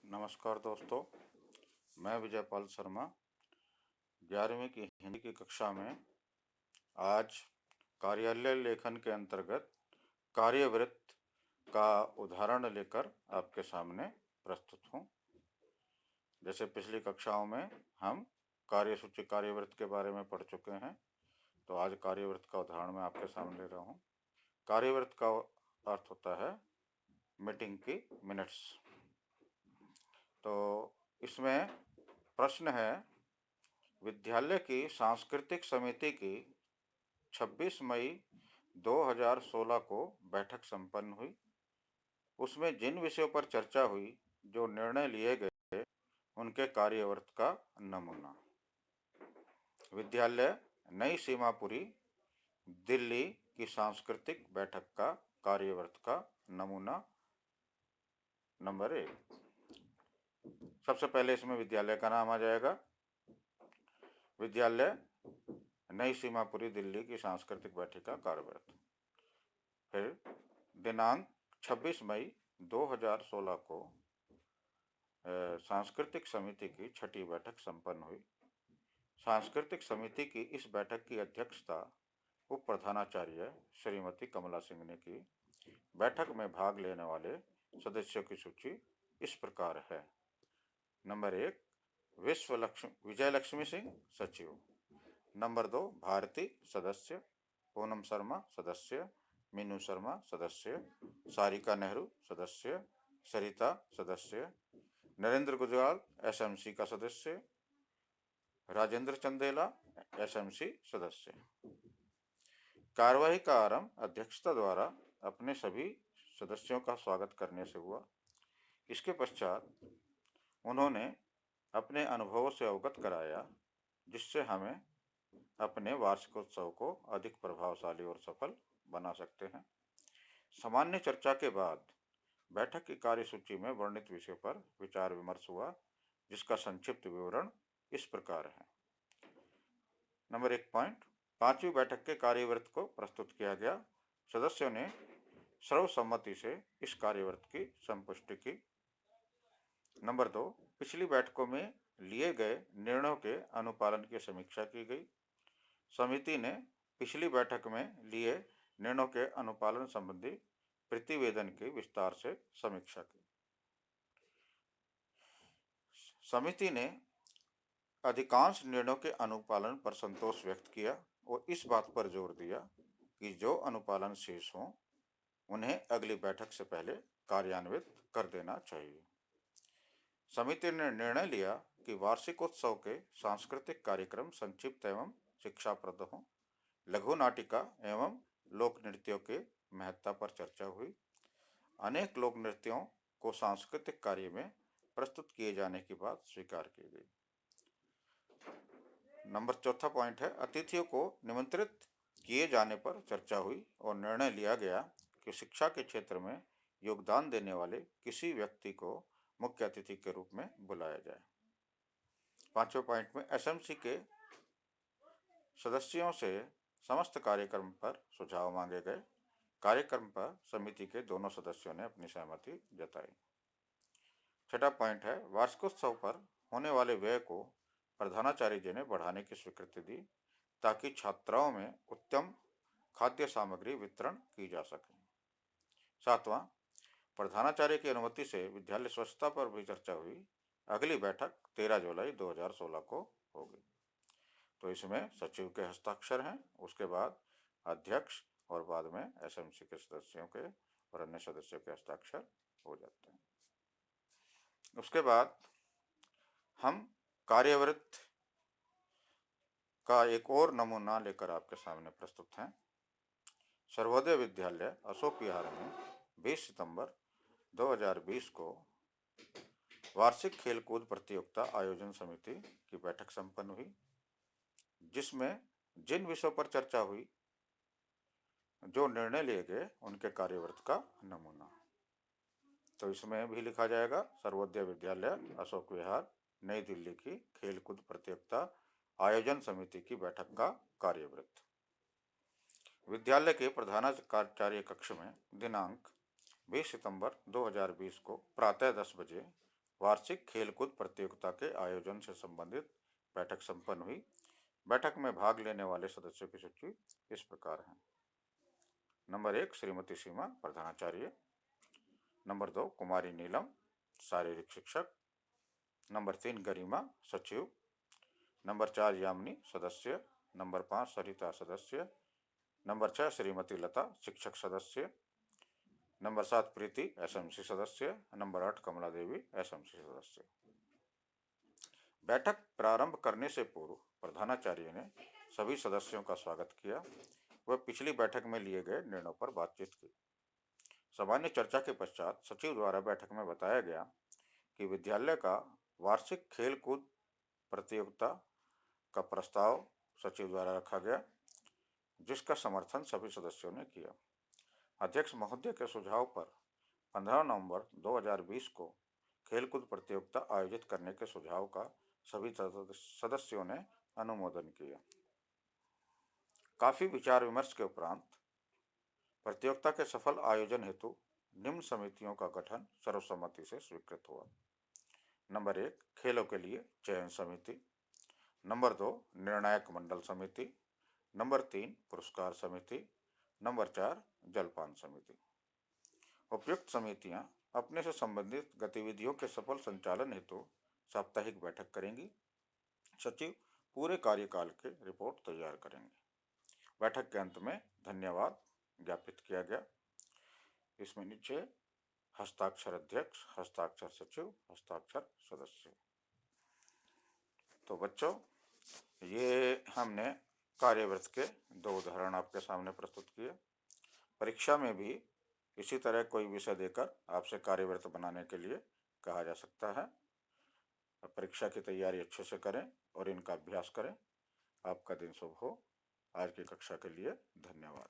नमस्कार दोस्तों, मैं विजयपाल शर्मा 11वीं की हिंदी की कक्षा में आज कार्यालय लेखन के अंतर्गत कार्यवृत्त का उदाहरण लेकर आपके सामने प्रस्तुत हूँ। जैसे पिछली कक्षाओं में हम कार्यसूची कार्यवृत्त के बारे में पढ़ चुके हैं, तो आज कार्यवृत्त का उदाहरण मैं आपके सामने ले रहा हूँ। कार्यवृत्त का अर्थ होता है मीटिंग की मिनट्स। तो इसमें प्रश्न है, विद्यालय की सांस्कृतिक समिति की 26 मई 2016 को बैठक संपन्न हुई। उसमें जिन विषयों पर चर्चा हुई, जो निर्णय लिए गए, उनके कार्यवृत्त का नमूना। विद्यालय नई सीमापुरी दिल्ली की सांस्कृतिक बैठक का कार्यवृत्त का नमूना नंबर 1। सबसे पहले इसमें विद्यालय का नाम आ जाएगा। विद्यालय नई सीमापुरी दिल्ली की सांस्कृतिक बैठक का कार्यवृत्त। फिर दिनांक 26 मई 2016 को सांस्कृतिक समिति की 6ठी बैठक संपन्न हुई। सांस्कृतिक समिति की इस बैठक की अध्यक्षता उप प्रधानाचार्य श्रीमती कमला सिंह ने की। बैठक में भाग लेने वाले सदस्यों की सूची इस प्रकार है। नंबर 1 विजयलक्ष्मी सिंह सचिव। नंबर 2 भारती सदस्य, पूनम शर्मा सदस्य, मीनू शर्मा सदस्य, सारिका नेहरू सदस्य, सरिता सदस्य, नरेंद्र गुजराल एसएमसी का सदस्य, राजेंद्र चंदेला एसएमसी सदस्य। कार्यवाही का आरंभ अध्यक्षता द्वारा अपने सभी सदस्यों का स्वागत करने से हुआ। इसके पश्चात उन्होंने अपने अनुभवों से अवगत कराया, जिससे हमें अपने वार्षिकोत्सव को अधिक प्रभावशाली और सफल बना सकते हैं। सामान्य चर्चा के बाद बैठक की कार्यसूची में वर्णित विषय पर विचार विमर्श हुआ, जिसका संक्षिप्त विवरण इस प्रकार है। नंबर 1 पॉइंट, 5वीं बैठक के कार्यवृत्त को प्रस्तुत किया गया। सदस्यों ने सर्वसम्मति से इस कार्यवृत्त की संपुष्टि की। नंबर 2, पिछली बैठकों में लिए गए निर्णयों के अनुपालन की समीक्षा की गई। समिति ने पिछली बैठक में लिए निर्णयों के अनुपालन संबंधी प्रतिवेदन की विस्तार से समीक्षा की। समिति ने अधिकांश निर्णयों के अनुपालन पर संतोष व्यक्त किया और इस बात पर जोर दिया कि जो अनुपालन शेष हों, उन्हें अगली बैठक से पहले कार्यान्वित कर देना चाहिए। समिति ने निर्णय लिया कि वार्षिकोत्सव के सांस्कृतिक कार्यक्रम संक्षिप्त एवं शिक्षाप्रद हों। लघु नाटिका एवं लोक नृत्यों के महत्ता पर चर्चा हुई। अनेक लोक नृत्यों को सांस्कृतिक कार्य में प्रस्तुत किए जाने की बात स्वीकार की गई। नंबर 4 पॉइंट है, अतिथियों को निमंत्रित किए जाने पर चर्चा हुई और निर्णय लिया गया कि शिक्षा के क्षेत्र में योगदान देने वाले किसी व्यक्ति को मुख्य अतिथि के रूप में बुलाया जाए। 5वें पॉइंट में एसएमसी के सदस्यों से समस्त कार्यक्रम पर सुझाव मांगे गए। कार्यक्रम पर समिति के दोनों सदस्यों ने अपनी सहमति जताई। 6वां पॉइंट है, वार्षिकोत्सव पर होने वाले व्यय को प्रधानाचार्य जी ने बढ़ाने की स्वीकृति दी, ताकि छात्राओं में उत्तम खाद्य सामग्री वितरण की जा सके। 7वां, प्रधानाचार्य की अनुमति से विद्यालय स्वच्छता पर भी चर्चा हुई। अगली बैठक 13 जुलाई 2016 को होगी। तो इसमें सचिव के हस्ताक्षर हैं, उसके बाद अध्यक्ष और बाद में एसएमसी के सदस्यों के और अन्य सदस्यों के हस्ताक्षर हो जाते हैं। उसके बाद हम कार्यवृत्त का एक और नमूना लेकर आपके सामने प्रस्तुत हैं। सर्वोदय विद्यालय अशोक विहार में 20 सितंबर 2020 को वार्षिक खेलकूद प्रतियोगिता आयोजन समिति की बैठक संपन्न हुई, जिसमें जिन विषयों पर चर्चा हुई, जो निर्णय लिए गए, उनके कार्यवृत्त का नमूना। तो इसमें भी लिखा जाएगा, सर्वोदय विद्यालय अशोक विहार नई दिल्ली की खेलकूद प्रतियोगिता आयोजन समिति की बैठक का कार्यवृत्त। विद्यालय के प्रधानाचार्य कक्ष में दिनांक 20 सितंबर 2020 को प्रातः 10 बजे वार्षिक खेलकूद प्रतियोगिता के आयोजन से संबंधित बैठक संपन्न हुई। बैठक में भाग लेने वाले सदस्यों की सूची इस प्रकार है। नंबर 1 श्रीमती सीमा प्रधानाचार्य, नंबर 2 कुमारी नीलम शारीरिक शिक्षक, नंबर 3 गरिमा सचिव, नंबर 4 यामिनी सदस्य, नंबर 5 सरिता सदस्य, नंबर 6 श्रीमती लता शिक्षक सदस्य, नंबर 7 प्रीति एसएमसी सदस्य, नंबर 8 कमला देवी एसएमसी सदस्य। बैठक प्रारंभ करने से पूर्व प्रधानाचार्य ने सभी सदस्यों का स्वागत किया व पिछली बैठक में लिए गए निर्णयों पर बातचीत की। सामान्य चर्चा के पश्चात सचिव द्वारा बैठक में बताया गया कि विद्यालय का वार्षिक खेल कूद प्रतियोगिता का प्रस्ताव सचिव द्वारा रखा गया, जिसका समर्थन सभी सदस्यों ने किया। अध्यक्ष महोदय के सुझाव पर 15 नवंबर 2020 को खेलकूद प्रतियोगिता आयोजित करने के सुझाव का सभी सदस्यों ने अनुमोदन किया। काफी विचार विमर्श के उपरांत प्रतियोगिता के सफल आयोजन हेतु निम्न समितियों का गठन सर्वसम्मति से स्वीकृत हुआ। नंबर 1 खेलों के लिए चयन समिति, नंबर 2 निर्णायक मंडल समिति, नंबर 3 पुरस्कार समिति, नंबर 4 जलपान समिति। उपयुक्त समितियां अपने से संबंधित गतिविधियों के सफल संचालन हेतु साप्ताहिक बैठक करेंगी। सचिव पूरे कार्यकाल के रिपोर्ट तैयार करेंगे। बैठक के अंत में धन्यवाद ज्ञापित किया गया। इसमें नीचे हस्ताक्षर अध्यक्ष, हस्ताक्षर सचिव, हस्ताक्षर सदस्य। तो बच्चों, ये हमने कार्यवृत्त के 2 उदाहरण आपके सामने प्रस्तुत किए। परीक्षा में भी इसी तरह कोई विषय देकर आपसे कार्यवृत्त बनाने के लिए कहा जा सकता है। परीक्षा की तैयारी अच्छे से करें और इनका अभ्यास करें। आपका दिन शुभ हो। आज की कक्षा के लिए धन्यवाद।